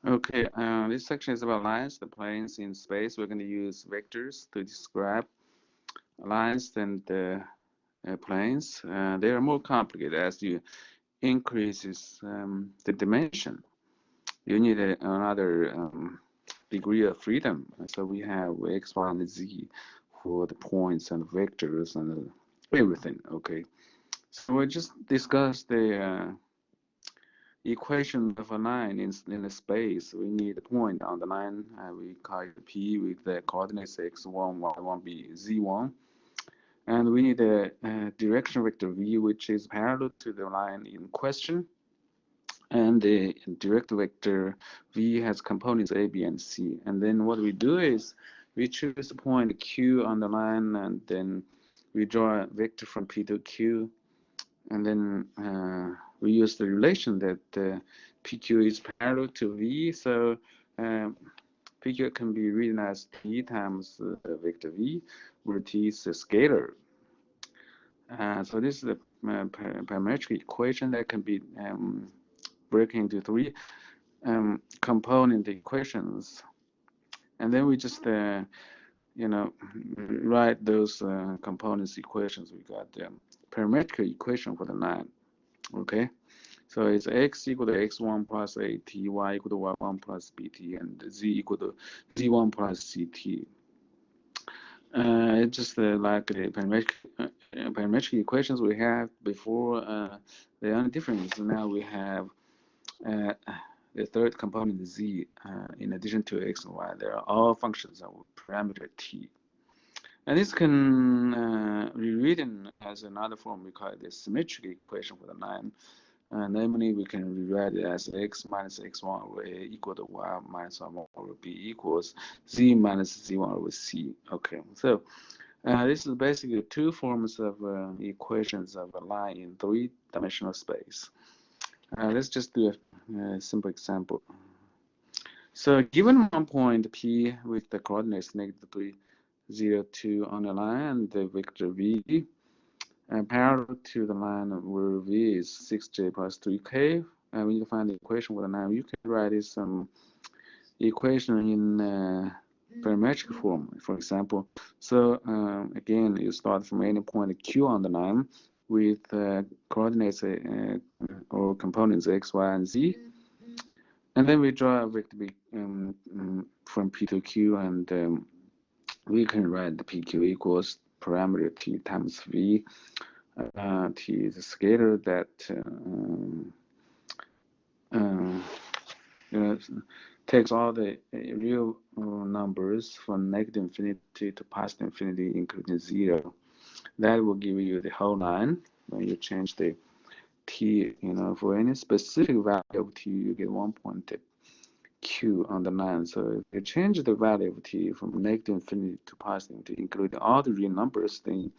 Okay, this section is about lines, the planes in space. We're going to use vectors to describe lines and planes. They are more complicated as you increases the dimension. You need another degree of freedom. So we have x, y, and z for the points and vectors and everything. Okay, so we just discussed the equation of a line in the space. We need a point on the line. We call it P with the coordinates x1, y1, b, z1. And we need a direction vector v, which is parallel to the line in question. And the direct vector v has components a, b, and c. And then what we do is we choose a point q on the line, and then we draw a vector from p to q. And then we use the relation that PQ is parallel to V, so PQ can be written as T times vector V, where T is a scalar. So this is the parametric equation that can be broken into three component equations. And then we just, write those components equations. We got the parametric equation for the line. Okay, so it's x equal to x1 plus at, y equal to y1 plus bt, and z equal to z1 plus ct. It's just like the parametric equations we have before. The only difference now we have the third component z in addition to x and y. They are all functions of parameter t. And this can be written as another form. We call it the symmetric equation for the line. Namely, we can rewrite it as x minus x1 over a equal to y minus y1 over b equals z minus z1 over c. Okay, so this is basically two forms of equations of a line in three-dimensional space. Let's just do a simple example. So given one point P with the coordinates -3, 0, 2 on the line, and the vector V parallel to the line where V is 6j plus 3k, we need to find the equation for the line. You can write this equation in parametric form, for example. So again, you start from any point Q on the line with coordinates or components x, y, and z. And then we draw a vector from P to Q, and we can write the PQ equals parameter T times V. T is a scalar that takes all the real numbers from -infinity to +infinity, including 0. That will give you the whole line. When you change the T, for any specific value of T, you get 1 point Q on the line. So if you change the value of T from -infinity to +infinity, including all the real numbers, then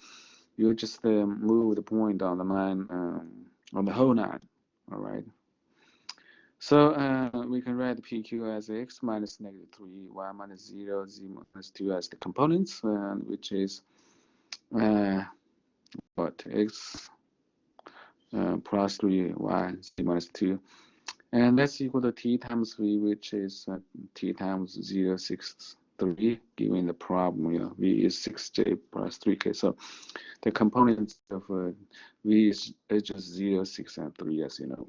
you just move the point on the line, on the whole line, all right? So we can write PQ as x minus -3, y minus 0, z minus 2 as the components, which is what, x plus 3, y, z minus 2. And that's equal to t times v, which is t times 0, 6, 3, given the problem, v is 6j plus 3k. So the components of v is just 0, 6, and 3, as you know.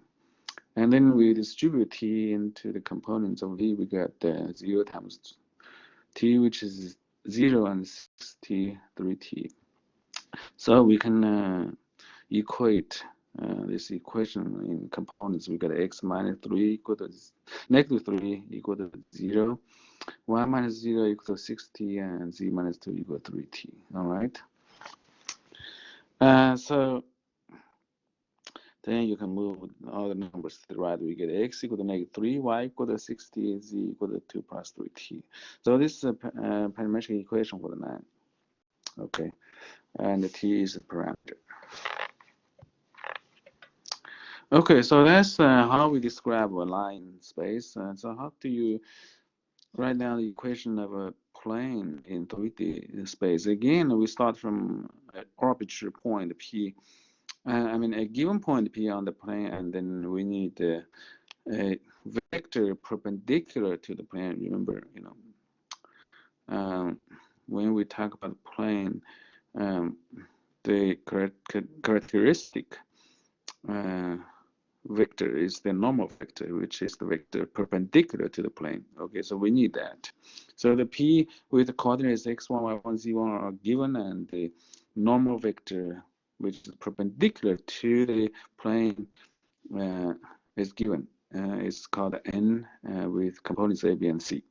And then we distribute t into the components of v. We got 0 times t, which is 0, and 6t, 3t. So we can equate this equation in components. We got x minus 3 equal to -3 equal to 0, y minus 0 equal to 6t, and z minus 2 equal to 3t. All right. So then you can move all the numbers to the right. We get x equal to -3, y equal to 6t, z equal to 2 plus 3t. So this is a parametric equation for the line. Okay, and the t is a parameter. Okay, so that's how we describe a line in space. So how do you write down the equation of a plane in 3D space? Again, we start from an arbitrary point P. I mean, a given point P on the plane, and then we need a vector perpendicular to the plane. Remember, um, when we talk about the plane, um, the characteristic vector is the normal vector, which is the vector perpendicular to the plane. Okay, so we need that. So the P with the coordinates x1, y1, z1 are given, and the normal vector, which is perpendicular to the plane, is given. It's called n with components a, b, and c.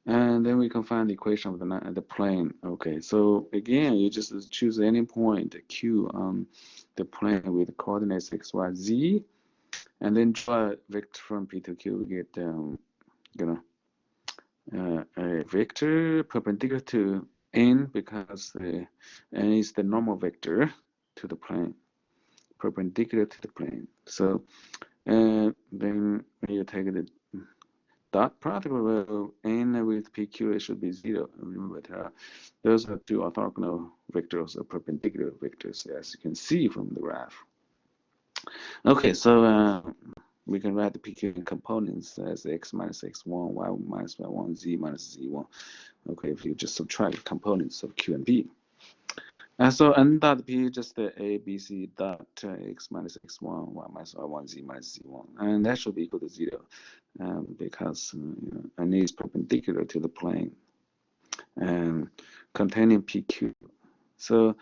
And then we can find the equation of the plane. Okay, so again, you just choose any point Q on the plane with coordinates x, y, z, and then draw a vector from P to Q. We get a vector perpendicular to n because n is the normal vector to the plane, perpendicular to the plane. So then when you take the dot product of n with PQ, it should be 0. Remember, those are two orthogonal vectors or perpendicular vectors, as you can see from the graph. Okay, so we can write the PQ in components as x minus x1, y minus y1, z minus z1. Okay, if you just subtract the components of Q and P. So n dot P just the a, b, c dot x minus x1, y minus y1, z minus z1, and that should be equal to 0 because n is perpendicular to the plane containing PQ. So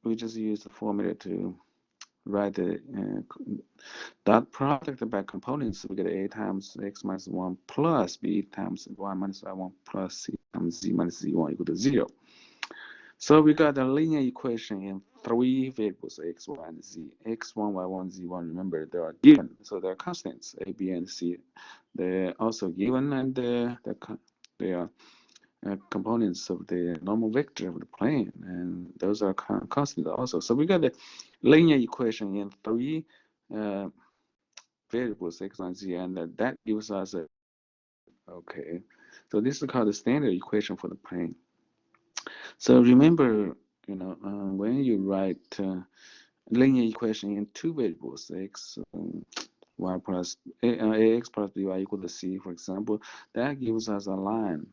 we just use the formula to write the dot product by components. We get a times x minus 1 plus b times y minus y1 plus c times z minus z1 equal to 0. So we got a linear equation in 3 variables, x, y, and z. x1, y1, z1, remember, they are given. So they're constants, a, b, and c. They're also given, and they are components of the normal vector of the plane, and those are constants also. So we got the linear equation in 3 variables, x, y, and z, and that gives us a, okay. So this is called the standard equation for the plane. So remember, when you write linear equation in 2 variables, x, y plus ax plus by equal to c, for example, that gives us a line.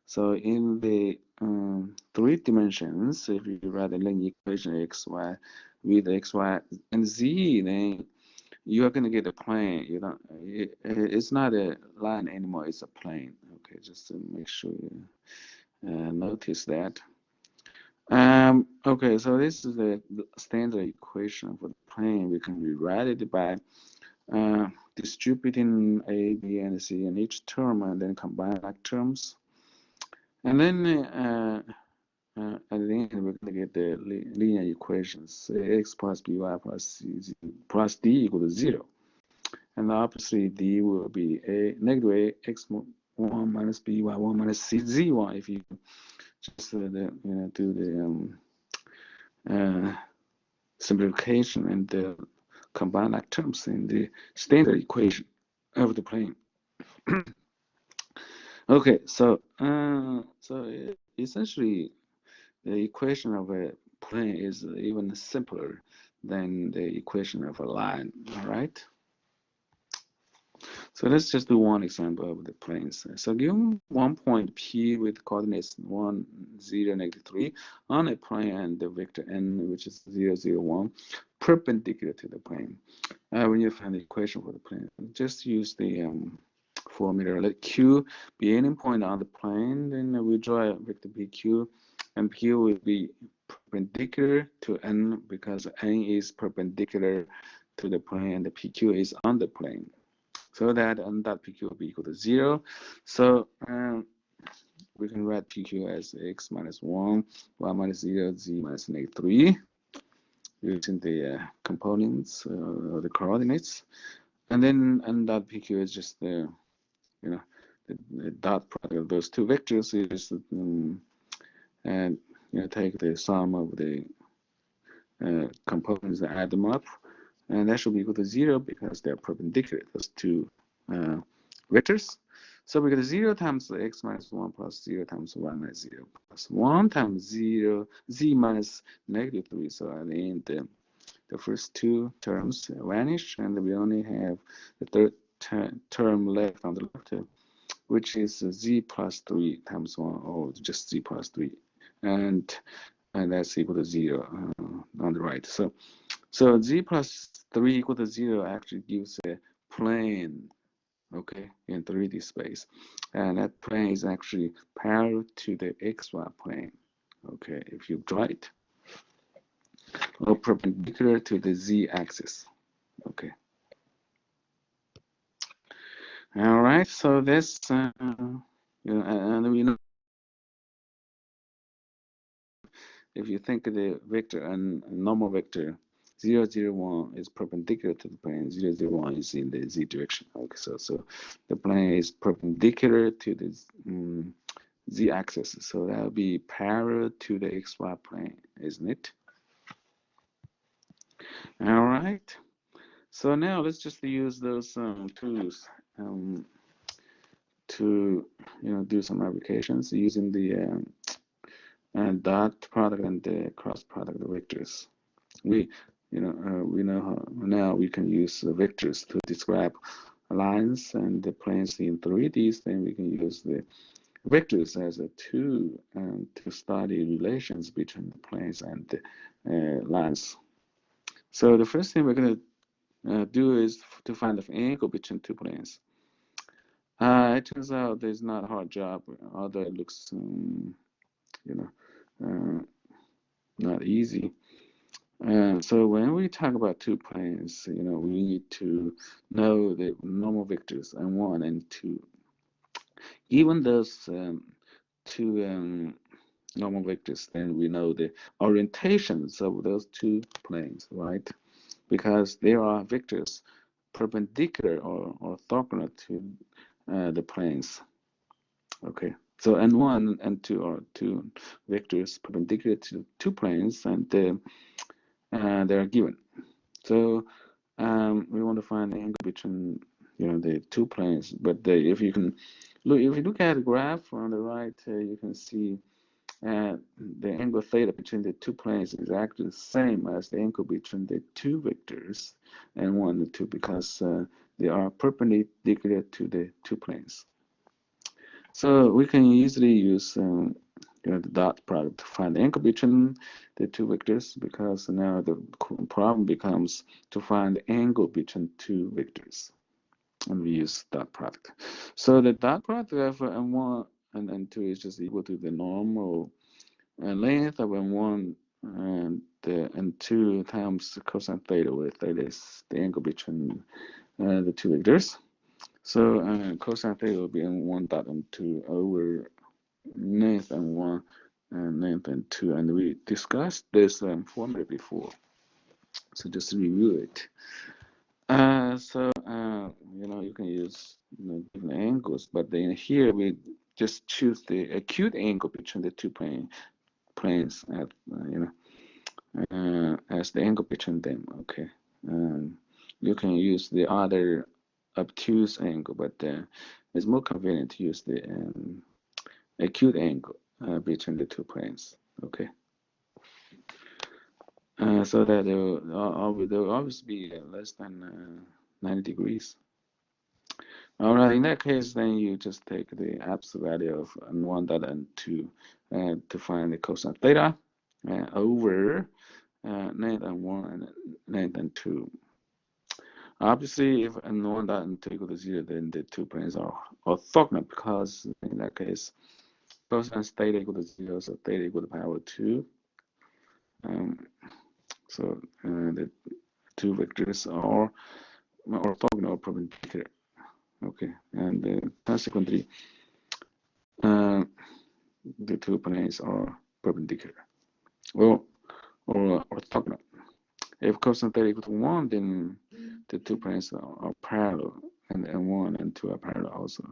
So in the 3 dimensions, if you write a linear equation x, y with x, y, and z, then you are going to get a plane. It's not a line anymore, it's a plane. Okay, just to make sure you notice that. Okay, so this is the standard equation for the plane. We can rewrite it by distributing a, b, and c in each term, and then combine like terms. And then at the end, we're going to get the linear equations: x plus by plus c plus d equal to 0. And obviously, d will be a negative a x1 minus by1 minus c z1 if you just do the simplification and combine like terms in the standard equation of the plane. Okay, so essentially the equation of a plane is even simpler than the equation of a line. All right. So let's just do one example of the planes. So given one point P with coordinates 1, 0, negative 3 on a plane and the vector n, which is 0, 0, 1, perpendicular to the plane. When you find the equation for the plane, just use the formula. Let Q be any point on the plane, then we draw a vector PQ, and Q will be perpendicular to n because n is perpendicular to the plane and the PQ is on the plane. So that n dot PQ will be equal to 0. So we can write PQ as x minus 1, y minus 0, z minus negative 3 using the components or the coordinates. And then n dot PQ is just the dot product of those two vectors. Is and take the sum of the components and add them up, and that should be equal to 0 because they're perpendicular, those two vectors. So we get 0 times x minus 1 plus 0 times y minus 0 plus 1 times 0 z minus negative 3. So at the end, the the first two terms vanish, and we only have the third term left on the left, which is z plus 3 times 1, or just z plus 3, and that's equal to 0 on the right. So z plus 3 equal to 0 actually gives a plane, okay, in 3D space, and that plane is actually parallel to the xy plane, okay, if you draw it, or perpendicular to the z-axis, okay. All right, so this, and we know if you think of the vector and normal vector, 0, 0, 1 is perpendicular to the plane, 0, 0, 1 is in the z direction. Okay, so the plane is perpendicular to the z-axis, so that will be parallel to the xy plane, isn't it? All right. So now let's just use those tools to do some applications using the dot product and the cross product vectors. We know how now we can use vectors to describe lines and the planes in 3D. Then we can use the vectors as a tool to study relations between the planes and the lines. So the first thing we're going to do is to find the angle between two planes. It turns out it's not a hard job, although it looks, not easy. So when we talk about two planes, we need to know the normal vectors n1 and 2. Given those two normal vectors, then we know the orientations of those two planes, right? Because there are vectors perpendicular or orthogonal to the planes. Okay, so n1 and n2 are two vectors perpendicular to two planes, and they are given. So we want to find the angle between the two planes. But if you look at the graph on the right, you can see the angle theta between the two planes is actually the same as the angle between the two vectors n1 and 2, because they are perpendicular to the two planes. So we can easily use the dot product to find the angle between the two vectors, because now the problem becomes to find the angle between two vectors, and we use dot product. So the dot product of n1 and n2 is just equal to the normal length of n1 and the n2 times cosine theta, where theta is the angle between the two vectors. So cosine theta will be n1 dot n2 over length n1 and length n2, and we discussed this formula before. So just to review it. So you can use different angles, but then here we just choose the acute angle between the two planes at as the angle between them. Okay, you can use the other obtuse angle, but it's more convenient to use the acute angle between the two planes. Okay, so that there will always be less than 90 degrees. All right, in that case, then you just take the absolute value of n1 dot n2 to find the cosine theta over length n1 and length n2. Obviously, if n1 dot n2 equal to 0, then the two planes are orthogonal, because in that case, cosine theta equal to 0, so theta equal to power 2. So the two vectors are orthogonal or perpendicular. Okay, and consequently, the two planes are perpendicular or orthogonal. If cosine theta equal to 1, then the two planes are parallel, and n1 and 2 are parallel also.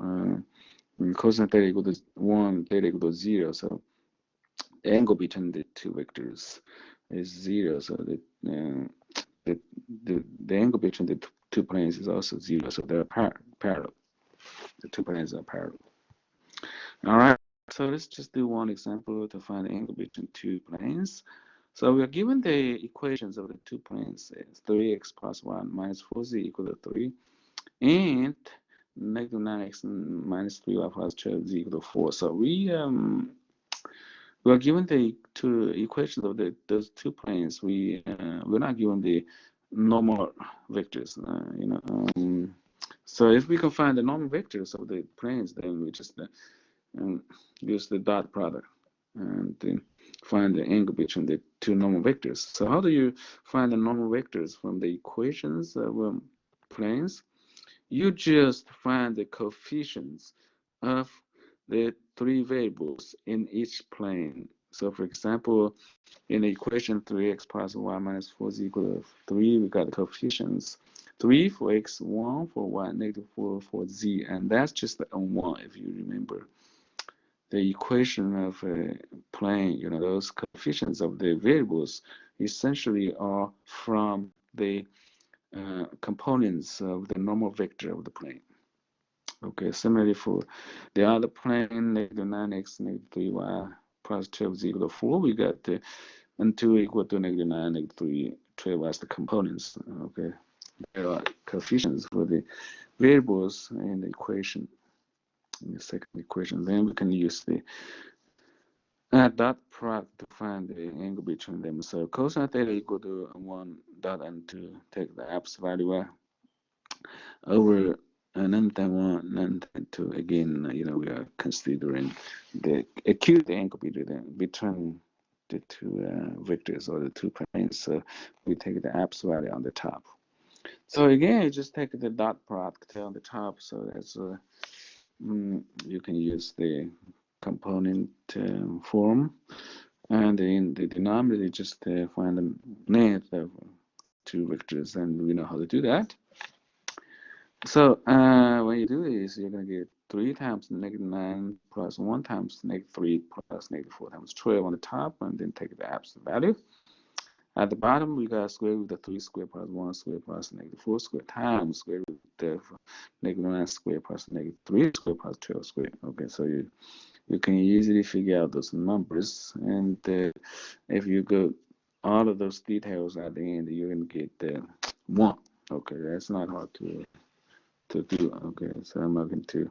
Cosine theta equal to 1, theta equal to 0, so the angle between the two vectors is 0, so the angle between the two planes is also 0, so they're parallel. The two planes are parallel. All right, so let's just do one example to find the angle between two planes. So we are given the equations of the two planes, 3x plus 1 minus 4z equal to 3, and negative 9x minus 3y plus 12z equal to 4. So we are given the two equations of those two planes. We're not given the normal vectors, so if we can find the normal vectors of the planes, then we just use the dot product and then find the angle between the two normal vectors. So how do you find the normal vectors from the equations of planes? You just find the coefficients of the three variables in each plane. So for example, in the equation 3x plus y minus 4 is equal to 3, we got the coefficients 3 for x, 1 for y, negative 4 for z, and that's just the n1 if you remember. The equation of a plane, those coefficients of the variables essentially are from the components of the normal vector of the plane. Okay, similarly for the other plane, negative 9x, negative 3y plus 12 is equal to 4, we got the n2 equal to negative 9, negative 3, 12 as the components. Okay, there are coefficients for the variables in the equation, in the second equation. Then we can use the dot product to find the angle between them. So cosine theta equal to 1 dot and to take the absolute value over n times 1, n times 2. Again, we are considering the acute angle between the two vectors or the two planes. So we take the absolute value on the top. So again, you just take the dot product on the top. So that's you can use the component form, and in the denominator just find the length of two vectors, and we know how to do that. So when you do this, you're going to get 3 times negative 9 plus 1 times negative 3 plus negative 4 times 12 on the top, and then take the absolute value. At the bottom, we got square root of 3 squared plus 1 squared plus negative 4 squared times square root of negative 9 squared plus negative 3 squared plus 12 squared. Okay, so you can easily figure out those numbers, and if you go all of those details at the end, you're going to get the 1. Okay, that's not hard to do. Okay, so I'm not going to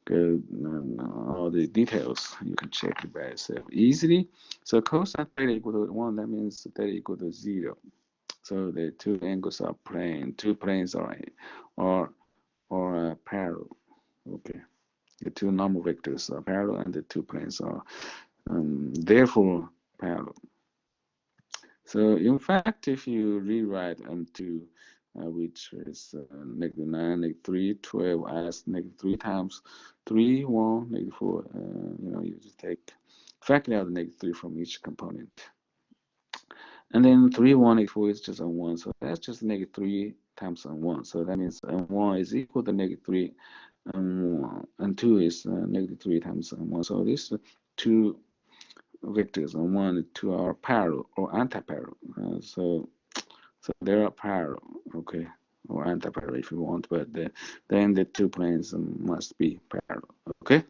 go all the details. You can check it by yourself easily. So cosine theta equal to 1, that means theta equal to 0. So the two angles are plane. Two planes are parallel. Okay, the two normal vectors are parallel, and the two planes are therefore parallel. So in fact, if you rewrite n2, which is negative 9, negative 3, 12 as negative 3 times 3, 1, negative 4, you just factor out the negative 3 from each component. And then 3, 1, negative 4 is just n1, so that's just negative 3 times n1. So that means n1 is equal to negative 3, and 2 is negative 3 times n1. So these two vectors on 1 and 2 are parallel or anti-parallel. So they are parallel, okay, or anti-parallel if you want, but then the two planes must be parallel, okay?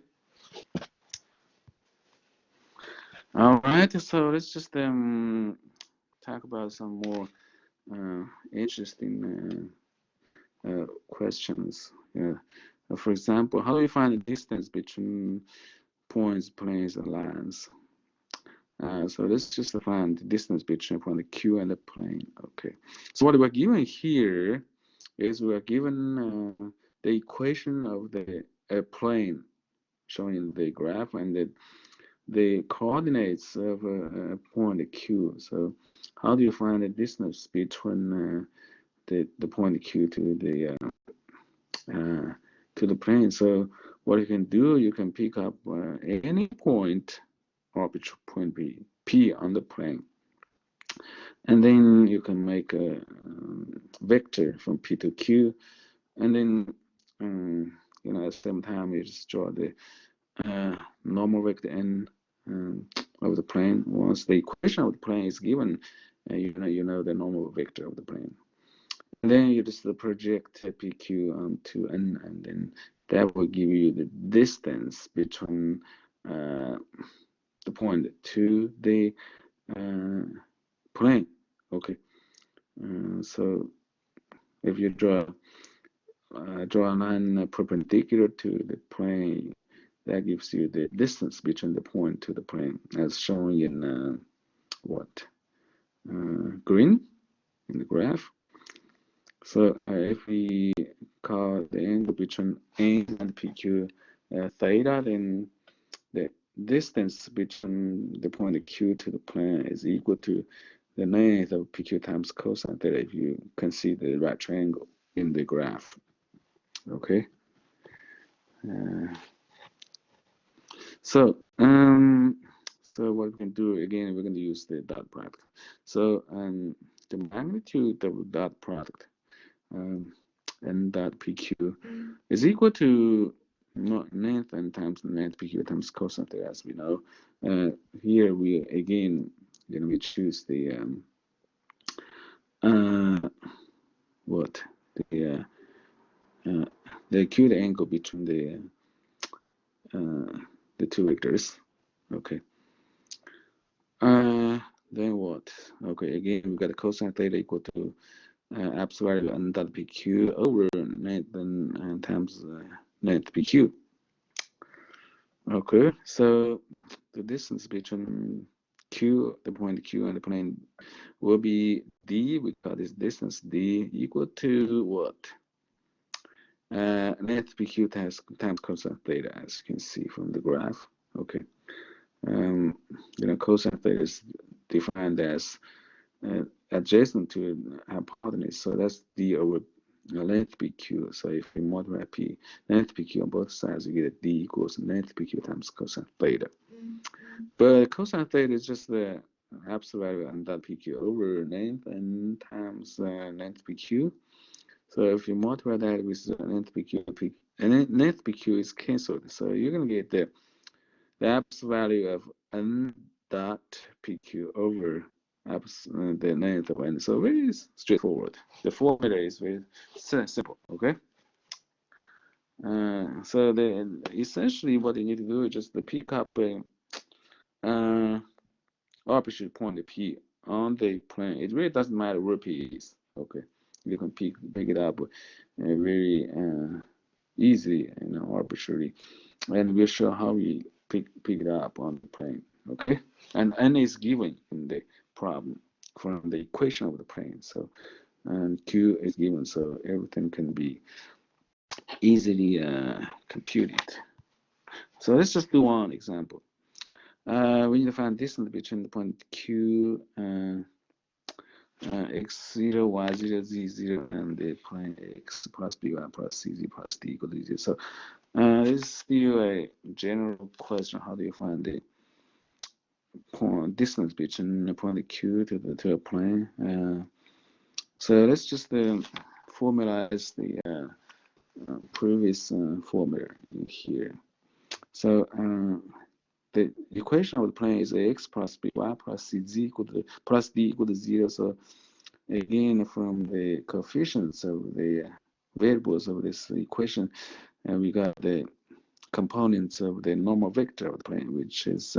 All right, so let's just talk about some more interesting questions. For example, how do you find the distance between points, planes, and lines? So let's just find the distance between point the Q and the plane. Okay. So what we're given here is we're given the equation of the plane shown in the graph, and the coordinates of a point Q. So how do you find the distance between the point Q to the plane? So what you can do, you can pick up any point arbitrary point P on the plane, and then you can make a vector from P to Q, and then at the same time you just draw the normal vector N of the plane. Once the equation of the plane is given, you know the normal vector of the plane, and then you just project PQ onto N, and then that will give you the distance between the point to the plane. Okay. So if you draw a line perpendicular to the plane, that gives you the distance between the point to the plane, as shown in what green in the graph. So if we call the angle between N and PQ theta, then the distance between the point Q to the plane is equal to the length of PQ times cosine theta if you can see the right triangle in the graph. Okay. So what we can do again, we're going to use the dot product. So the magnitude of dot product n dot PQ is equal to length n times length PQ times cosine theta, as we know. Here we again, we choose the what the acute angle between the two vectors. Okay. Then what? Okay, again we got the cosine theta equal to absolute value n dot PQ over length times length PQ. Okay, so the distance between Q, the point Q and the plane will be D. We call this distance D equal to what? Length PQ times cosine theta, as you can see from the graph. Okay. Cosine theta is defined as adjacent to hypotenuse, so that's D over length PQ. So if we multiply P length PQ on both sides, you get D equals length PQ times cosine theta. But cosine theta is just the absolute value n dot PQ over length n times length PQ. So if you multiply that with length PQ, and length PQ is cancelled, so you're gonna get the absolute value of n dot PQ over the length of n. So very straightforward. The formula is very simple. Okay. So essentially what you need to do is just pick up a arbitrary point P on the plane. It really doesn't matter where P is. Okay, you can pick it up very easy and arbitrary, and we'll show how we pick it up on the plane. Okay, and n is given in the problem from the equation of the plane. So Q is given, so everything can be easily computed. So let's just do one example. We need to find distance between the point Q x0, y0, z0, and the plane x plus by plus cz plus d equal to 0. So this is still a general question. How do you find the distance between the point Q to a plane? So let's just formalize the previous formula in here. So the equation of the plane is x plus by plus cz equal to plus d equal to 0. So again, from the coefficients of the variables of this equation, we got the components of the normal vector of the plane, which is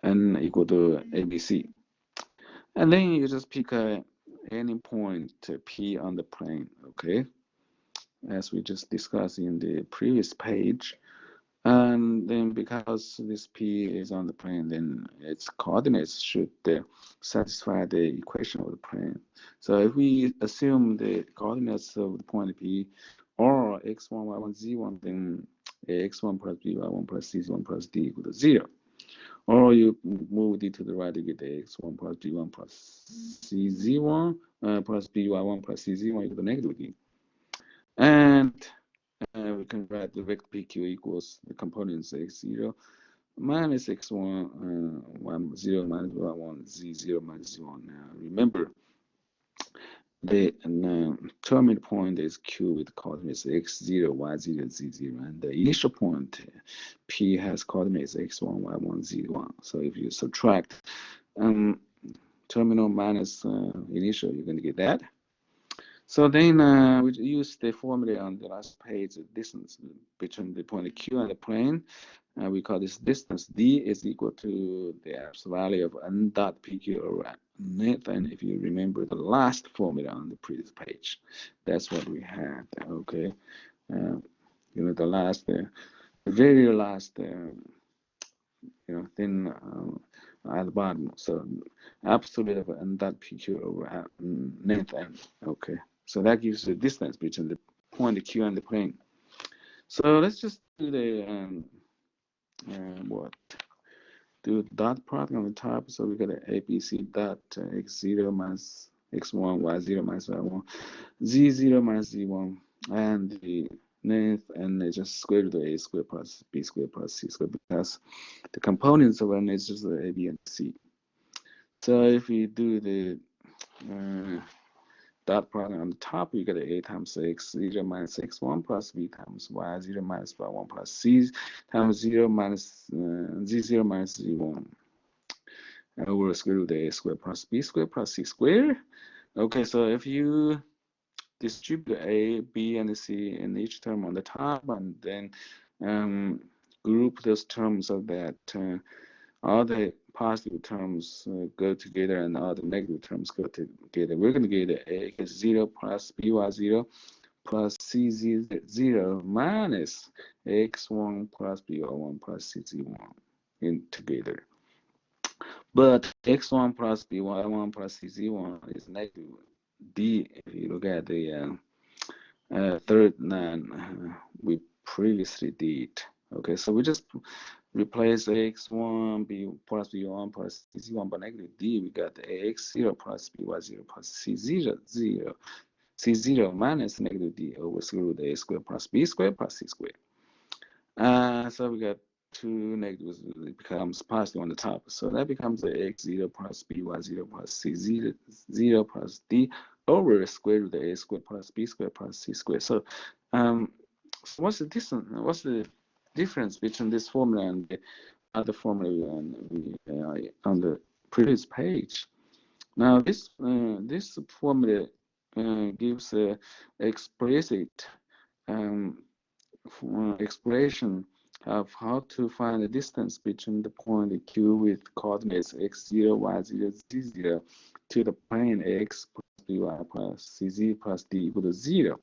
n equal to abc. And then you just pick any point P on the plane, okay? As we just discussed in the previous page. And then because this P is on the plane, then its coordinates should satisfy the equation of the plane. So if we assume the coordinates of the point P are x1, y1, z1, then x1 plus by1 plus c1 plus d equal to 0. Or you move d to the right to get the x1 plus b1 plus cz1 plus by1 plus cz1 equal to negative d. And we can write the vector PQ equals the components x0 minus x1, y0 minus y1, z0 minus z1. Now remember, the terminal point is Q with coordinates x0, y0, z0, and the initial point P has coordinates x1, y1, z1. So if you subtract terminal minus initial, you're going to get that. So then we use the formula on the last page, the distance between the point Q and the plane. we call this distance d is equal to the absolute value of n dot pq over length. And if you remember the last formula on the previous page, that's what we had. Okay, the last, the very last, thing at the bottom. So absolute of n dot pq over length n. Okay, so that gives the distance between the point q and the plane. So let's just do the do dot product on the top. So we got a ABC dot x0 minus x1, y0 minus y1, z0 minus z1, and the length, and it's just square root of a squared plus b squared plus c squared, because the components of n is just a, b, and c. So if we do the dot product on the top, we get a times x0 minus x1 plus b times y0 minus y1 plus c times 0 minus z0 minus z1 over square root of a squared plus b squared plus c squared. Okay, so if you distribute a, b, and c in each term on the top, and then group those terms so that all the positive terms go together and all the negative terms go together, we're going to get x0 plus by0 plus cz0 minus x1 plus by1 plus cz1 in together. But x1 plus by1 plus cz1 is negative d if you look at the third line we previously did. Okay, so we just replace x1 b plus b1 plus c1 by negative d. We got x0 plus by0 plus c0 minus negative d over square root of a squared plus b squared plus c squared. So we got two negatives, it becomes positive on the top. So that becomes the x0 plus by0 plus c0 plus d over square root of a squared plus b squared plus c squared. So, so what's the distance? What's the difference between this formula and the other formula on the previous page? Now this formula gives a explicit expression of how to find the distance between the point q with coordinates x0, y0, z0 to the plane x plus by plus cz plus d equal to 0.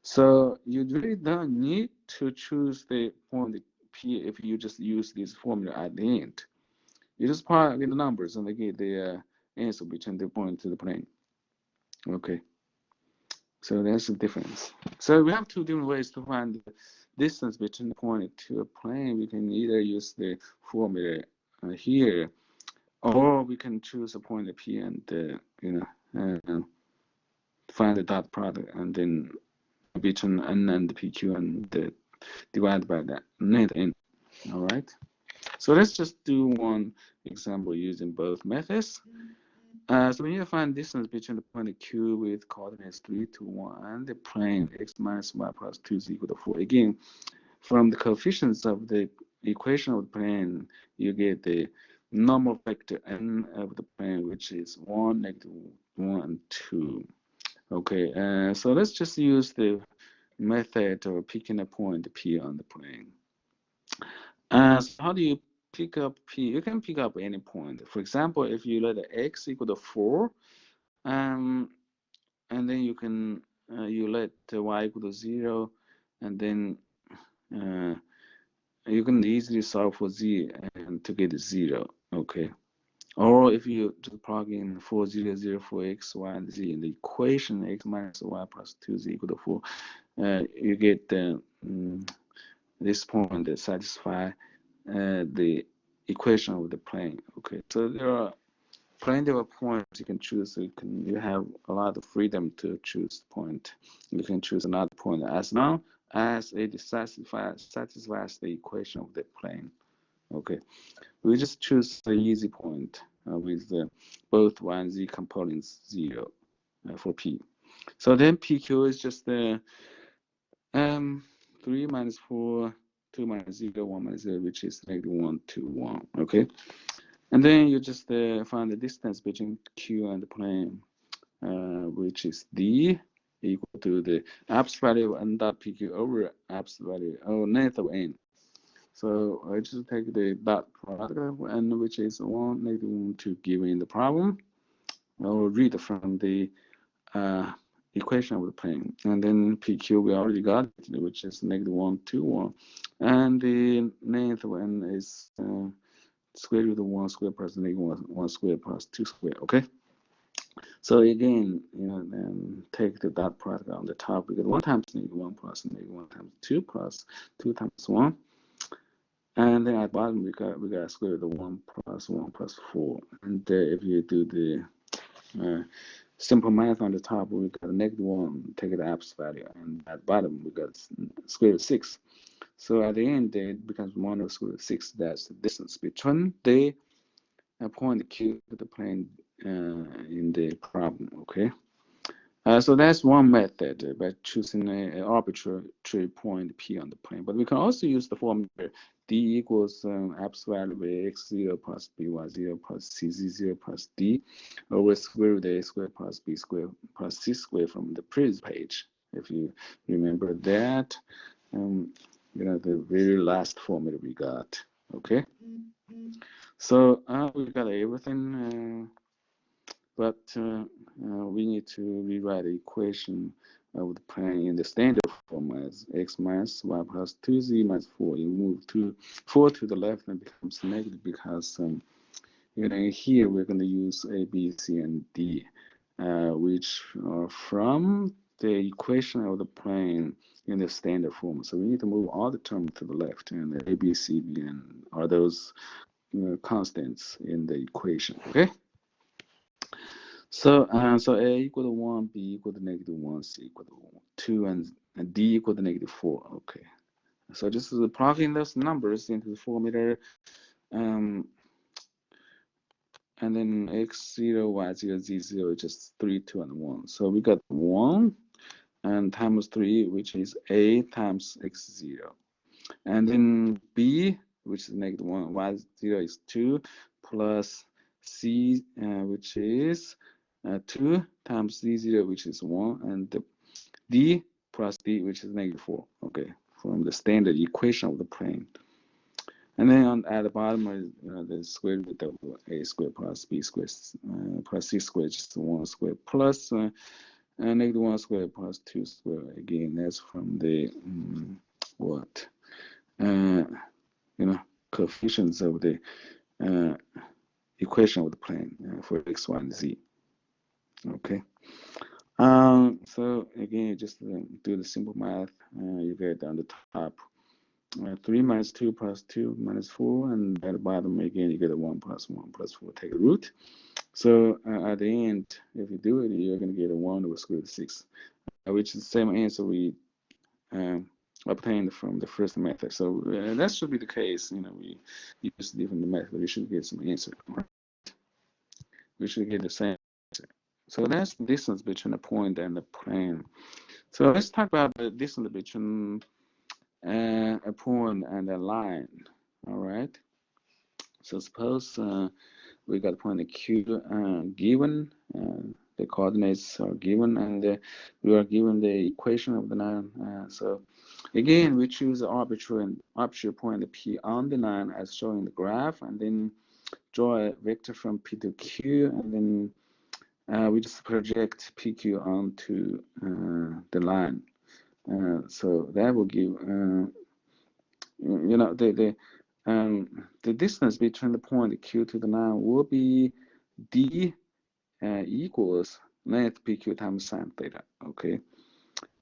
So you really don't need to choose the point p if you just use this formula at the end. You just plug in the numbers and they get the answer between the point to the plane. Okay. So that's the difference. So we have two different ways to find the distance between the point to a plane. We can either use the formula here, or we can choose a point P and find the dot product, and then between n and PQ, and divide by that net n. All right. So let's just do one example using both methods. So we need to find distance between the point Q with coordinates 3 to 1 and the plane x minus y plus 2 is equal to 4. Again, from the coefficients of the equation of the plane, you get the normal vector n of the plane, which is 1, negative 1, 2. Okay, so let's just use the method of picking a point P on the plane. So how do you pick up P? You can pick up any point. For example, if you let x equal to 4, and then you can you let y equal to 0, and then you can easily solve for z and to get 0. Okay. Or if you just plug in 4, 0, 0 for x, y, and z in the equation x minus y plus 2z equal to 4, you get this point that satisfy the equation of the plane. Okay, so there are plenty of points you can choose. You have a lot of freedom to choose point. You can choose another point as long as it satisfies the equation of the plane. Okay, we just choose the easy point with both y and z components 0 for P. So then PQ is just 3 minus 4, 2 minus 0, 1 minus 0, which is negative 1, 2, 1. Okay, and then you just find the distance between Q and the plane, which is D equal to the absolute value of n dot PQ over absolute value of length of n. So I just take the dot product, and which is 1, negative 1, 2 given in the problem. I will read from the equation of the plane. And then PQ we already got it, which is negative 1, 2, 1. And the ninth one is square root of 1 squared plus negative 1 squared plus 2 squared. Okay. So again, then take the dot product on the top. We get 1 times negative 1 plus negative 1 times 2 plus 2 times 1. And then at the bottom, we got square root of 1 plus 4. And if you do the simple math on the top, we got a negative 1, take the absolute value. And at the bottom, we got square root of 6. So at the end, it becomes 1 over square root of 6. That's the distance between the point Q to the plane in the problem, okay? So that's one method by choosing an arbitrary point P on the plane. But we can also use the formula D equals absolute value of x0 plus by0 plus cz0 plus d over square root of a squared plus b squared plus c squared from the previous page. If you remember that, the very last formula we got, okay? So we got everything, but we need to rewrite the equation of the plane in the standard form as x minus y plus 2z minus 4. You move 4 to the left and it becomes negative because here we're going to use a, b, c, and d, which are from the equation of the plane in the standard form. So we need to move all the terms to the left, and the a, b, c, d, and are those constants in the equation, okay? So so a equal to 1, b equal to negative 1, c equal to 2, and d equal to negative 4, okay? So this is plugging those numbers into the formula, and then x0, y0, z0 is just 3, 2, and 1. So we got 1 and times 3, which is a times x0. And then b, which is negative 1, y0 is 2, plus c, which is 2 times z0, which is 1, and the d plus d, which is negative 4, okay, from the standard equation of the plane. And then at the bottom is the square root of a squared plus b squared plus c squared, which is 1 squared plus negative 1 squared plus 2 squared. Again, that's from the coefficients of the equation of the plane for x, y, and z. Okay. So again, just do the simple math. You get on the top 3 minus 2 plus 2 minus 4, and at the bottom again you get a 1 plus 1 plus 4. Take a root. So at the end, if you do it, you're going to get a 1 over square root of 6, which is the same answer we obtained from the first method. So that should be the case. We use different method. We should get some answer. We should get the same answer. So that's the distance between a point and the plane. So let's talk about the distance between a point and a line. All right. So suppose we got a point Q given, the coordinates are given, and we are given the equation of the line. So again, we choose the arbitrary point P on the line as shown in the graph, and then draw a vector from P to Q, and then we just project PQ onto the line. So that will give, the distance between the point Q to the line will be d equals length PQ times sine theta. Okay,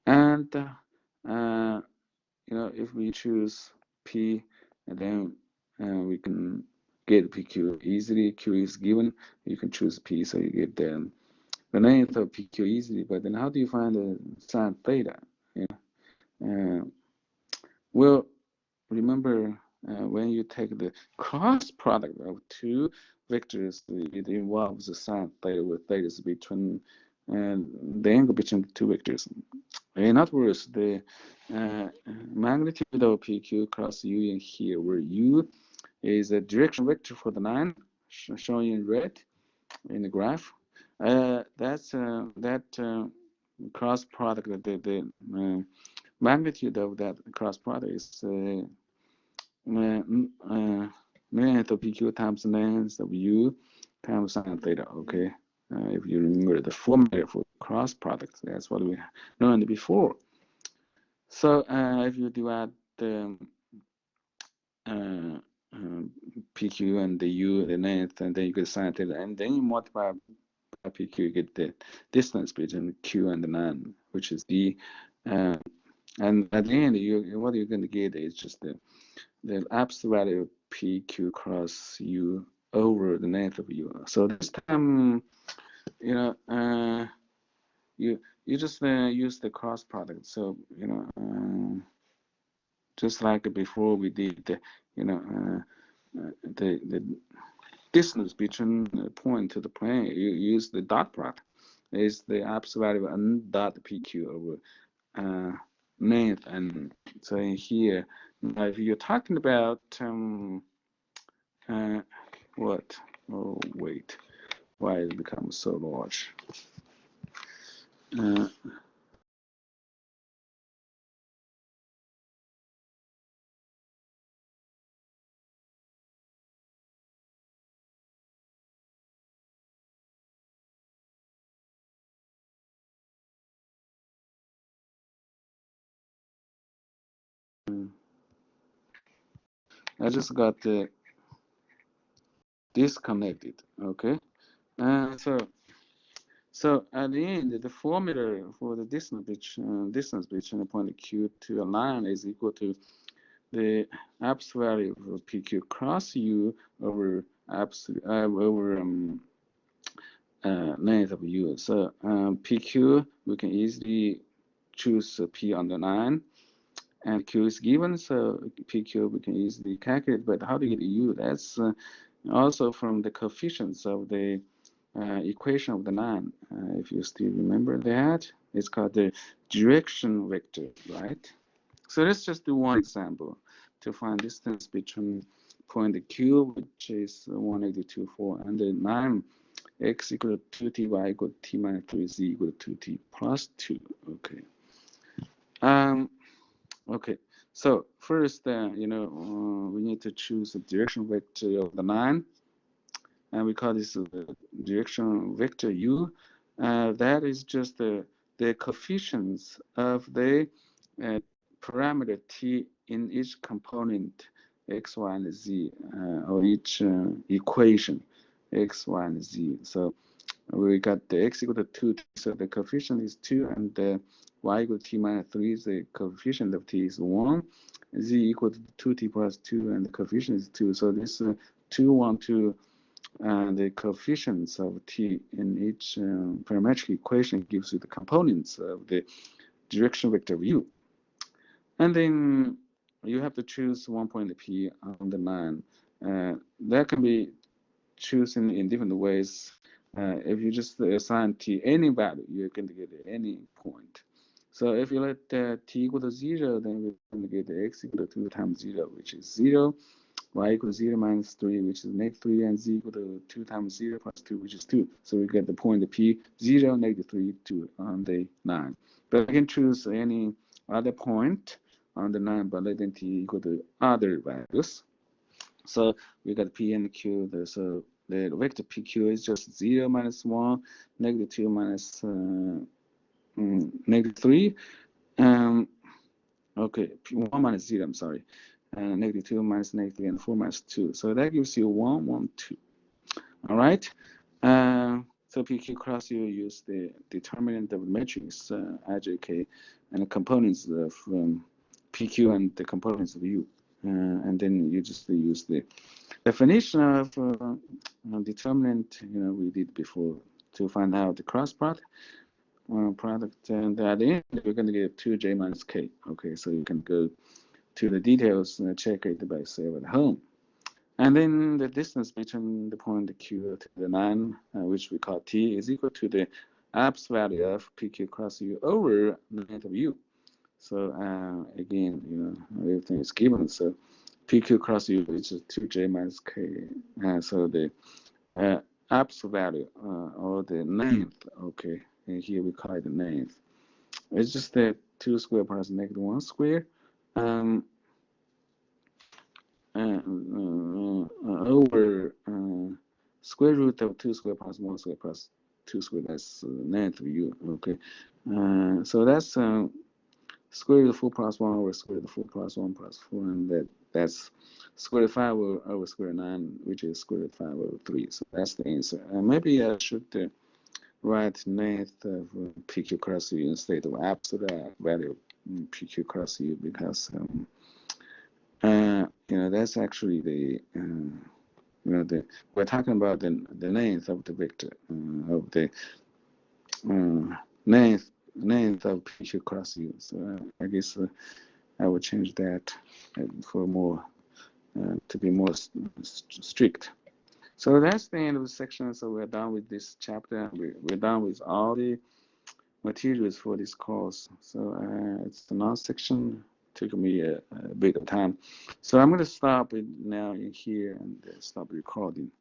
and if we choose P, and then we can get PQ easily. Q is given. You can choose P, so you get the length of PQ easily. But then how do you find the sine theta? Well, remember when you take the cross product of two vectors, it involves the sine theta, where theta is between the angle between the two vectors. In other words, the magnitude of PQ cross U in here, where U is a direction vector for the line, shown in red in the graph. That's that cross product, the magnitude of that cross product is length of PQ times length of U times sine theta. Okay, if you remember the formula for cross product, that's what we learned before. So if you divide the uh, PQ and the U, the length, and then you get sine theta, and then you multiply by PQ, you get the distance between Q and the line, which is D. And at the end, what you're going to get is just the absolute value of PQ cross U over the length of U. So this time, you know, you just use the cross product. So just like before we did, the distance between the point to the plane, you use the dot product. Is the absolute value of n dot PQ over length. And so in here, if you're talking about what? Oh wait, why it becomes so large? I just got disconnected. Okay, so at the end, the formula for the distance between the point Q to a line is equal to the absolute value of PQ cross U over length of U. So PQ, we can easily choose P on the line, and Q is given, so PQ we can easily calculate. But how to get U? That's also from the coefficients of the equation of the line. If you still remember that, it's called the direction vector, right? So let's just do one example to find distance between point Q, which is 182.4, and the line x equal to 2t, y equal to t minus 3, z equal to 2t plus 2. Okay. Okay. So first, we need to choose the direction vector of the line, and we call this the direction vector u. That is just the coefficients of the parameter t in each component x, y, and z, or each equation x, y, and z. So we got the x equal to 2, so the coefficient is 2, and the y equal to t minus 3, the coefficient of t is 1, z equal to 2t plus 2, and the coefficient is 2. So this 2, 1, 2, and the coefficients of t in each parametric equation gives you the components of the direction vector of u. And then you have to choose one point P on the line. That can be chosen in different ways. If you just assign t any value, you're going to get any point. So if you let t equal to 0, then we're going to get x equal to 2 times 0, which is 0, y equal to 0 minus 3, which is negative 3, and z equal to 2 times 0 plus 2, which is 2. So we get the point P 0, negative 3, 2 on the line. But I can choose any other point on the line by letting t equal to other values. So we got P and Q. So the vector PQ is just 0 minus 1, negative 2 minus negative 3. Okay, 1 minus 0, I'm sorry. Negative 2 minus negative 3, and 4 minus 2. So that gives you 1, 1, 2. All right. So PQ cross U use the determinant of the matrix IJK and the components of PQ and the components of U. And then you just use the definition of determinant, we did before to find out the cross product. And at the end, we're going to get 2j minus k. Okay, so you can go to the details and check it by yourself at home. And then the distance between the point Q to the line, which we call t, is equal to the absolute value of PQ cross U over the length of U. So again, everything is given. So PQ cross U is 2j minus k. So the absolute value or the length, okay, and here we call it the length. It's just the 2 square plus negative 1 square. square root of 2 squared plus 1 squared plus 2 squared, that's length of u. Okay, so that's square root of 4 plus 1 over square root of 4 plus 1 plus 4, and that's square root of 5 over square root of 9, which is square root of 5 over 3. So that's the answer. Maybe I should write length of PQ cross U instead of absolute value of PQ cross U, because that's actually the we're talking about the length of the vector of the length of PQ cross U. So I guess I will change that for more to be more strict. So that's the end of the section. So we're done with this chapter. We're done with all the materials for this course. So it's the last section. Took me a bit of time. So I'm going to stop it now in here and stop recording.